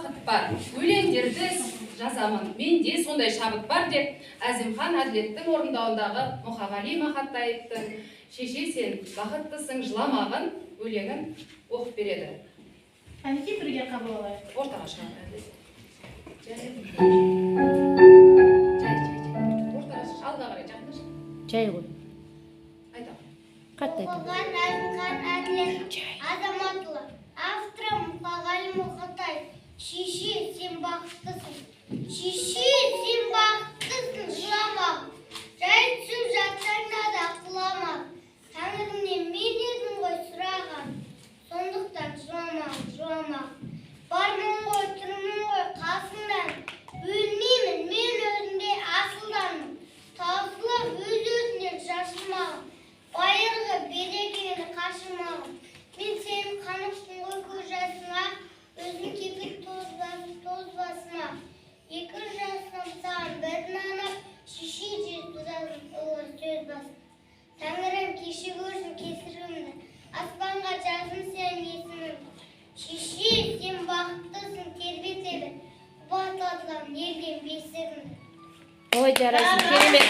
бақыт бар, өлеңдерді жазамын, менде сондай шабыт бар деп Әзімхан Әділеттің орындауындағы Мұқағали Мақатаевтың «Шеше сен бақыттысың жыламағын» өлеңін оқып береді. Әнекей бірге қабыл алайық. Ортаға шығады. Ортаға алдыға қарай жақындашы. Жай ғой. Айтамын. Қатты айтамын. Оқыған Әзімхан Әділет Азаматұлы. Авторы Мұқағали Мақатаев. Шеше, сен бақыттысың. Шеше, сен бақыттысың, жылама. Жай түсіп жатсаң да құлама. Тәңірімнен мен едім ғой сұраған. Сондықтан жылама. Бармын ғой, тұрмын ғой қасыңдан. Өлмеймін, мен өзінде асылданмын. Таусылып өз-өзінен шашылмағын. Байырғы берекені қашырмағын. Мен сенің қанықшын ғой көз жасыңа, өзің кепіл тозбасыма. Екі жасым саған бірін анап, шеше жетудан ұлы сөз басым. Тәңірім кеше көрсін кесірімді, аспанға жазым сен есімімді. Шеше, сен бақыттысың тербетеді, батылдан елден бесігімді. Ой, жарайсың, керемет.